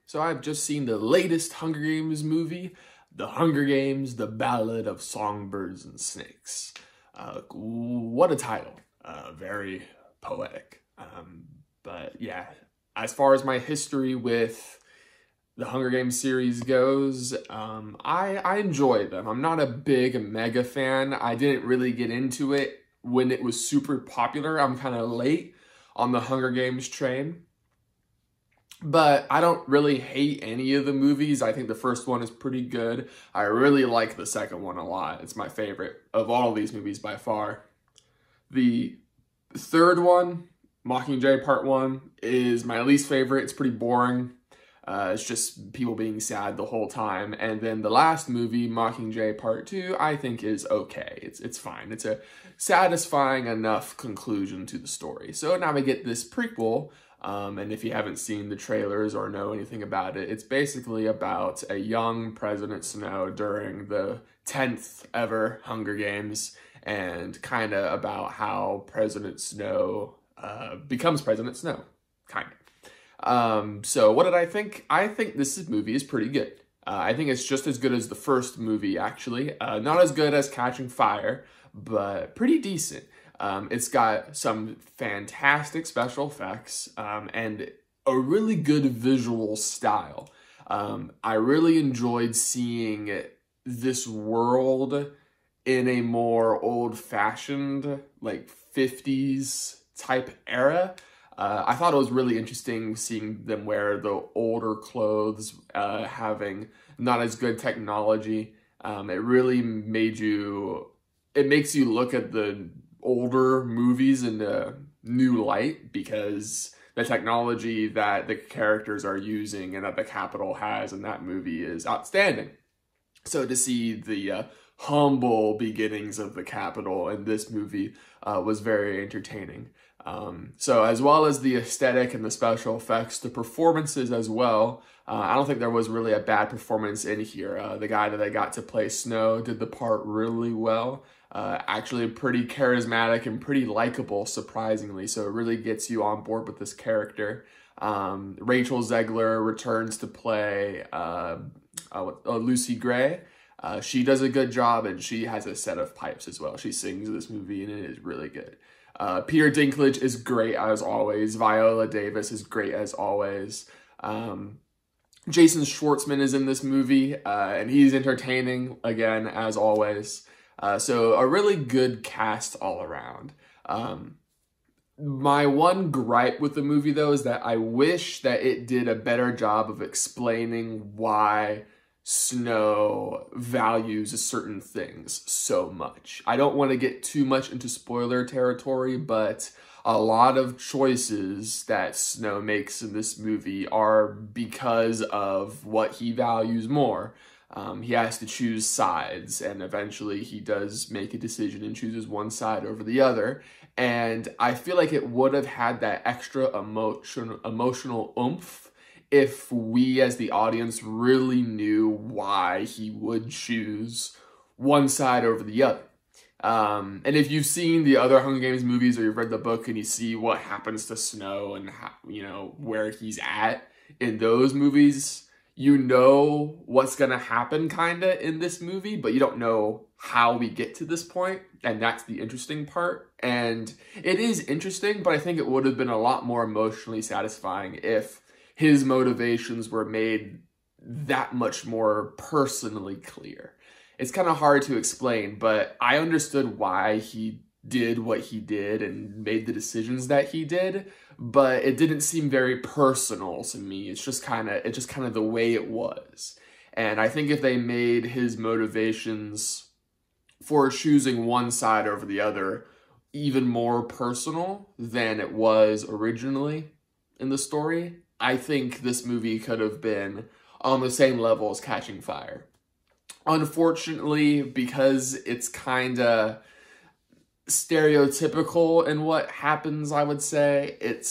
So I've just seen the latest Hunger Games movie, The Hunger Games, The Ballad of Songbirds and Snakes. What a title. Very poetic. But yeah, as far as my history with the Hunger Games series goes, I enjoy them. I'm not a big mega fan. I didn't really get into it when it was super popular. I'm kind of late on the Hunger Games train. But I don't really hate any of the movies. I think the first one is pretty good. I really like the second one a lot. It's my favorite of all of these movies by far. The third one, Mockingjay Part 1, is my least favorite. It's pretty boring. It's just people being sad the whole time. And then the last movie, Mockingjay Part 2, I think is okay. It's fine. It's a satisfying enough conclusion to the story. So now we get this prequel. And if you haven't seen the trailers or know anything about it, it's basically about a young President Snow during the 10th ever Hunger Games, and kind of about how President Snow becomes President Snow, kind of. So what did I think? I think this movie is pretty good. I think it's just as good as the first movie, actually. Not as good as Catching Fire, but pretty decent. It's got some fantastic special effects and a really good visual style. I really enjoyed seeing this world in a more old-fashioned, like 50s type era. I thought it was really interesting seeing them wear the older clothes, having not as good technology. It really makes you look at the older movies in a new light, because the technology that the characters are using and that the Capitol has in that movie is outstanding. So to see the humble beginnings of the Capitol in this movie was very entertaining. So as well as the aesthetic and the special effects, the performances as well, I don't think there was really a bad performance in here. The guy that I got to play Snow did the part really well. Actually pretty charismatic and pretty likable, surprisingly, so it really gets you on board with this character. Rachel Zegler returns to play Lucy Gray. She does a good job, and she has a set of pipes as well. She sings this movie, and it is really good. Peter Dinklage is great as always. Viola Davis is great as always. Jason Schwartzman is in this movie, and he's entertaining, again, as always. So a really good cast all around. My one gripe with the movie, though, is that I wish that it did a better job of explaining why Snow values certain things so much. I don't want to get too much into spoiler territory, but a lot of choices that Snow makes in this movie are because of what he values more. He has to choose sides, and eventually he does make a decision and chooses one side over the other. And I feel like it would have had that extra emotional oomph if we as the audience really knew why he would choose one side over the other. And if you've seen the other Hunger Games movies, or you've read the book and you see what happens to Snow and how, where he's at in those movies, you know what's gonna happen kinda in this movie, but you don't know how we get to this point, and that's the interesting part. And it is interesting, but I think it would have been a lot more emotionally satisfying if his motivations were made that much more personally clear. It's kind of hard to explain, but I understood why he did what he did and made the decisions that he did, but it didn't seem very personal to me. It's just kind of the way it was. And I think if they made his motivations for choosing one side over the other even more personal than it was originally in the story, I think this movie could have been on the same level as Catching Fire. Unfortunately, because it's kind of stereotypical in what happens, I would say, it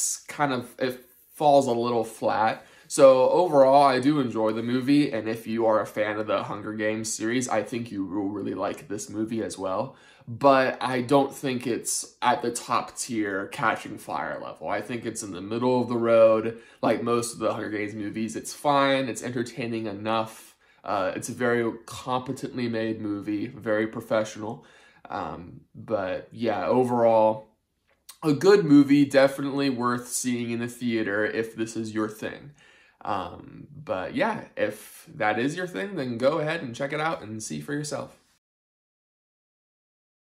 falls a little flat. So overall, I do enjoy the movie, and if you are a fan of the Hunger Games series, I think you will really like this movie as well. But I don't think it's at the top tier Catching Fire level. I think it's in the middle of the road. Like most of the Hunger Games movies, it's fine, it's entertaining enough. It's a very competently made movie, very professional. But yeah, overall, a good movie, definitely worth seeing in the theater if this is your thing. But yeah, if that is your thing, then go ahead and check it out and see for yourself.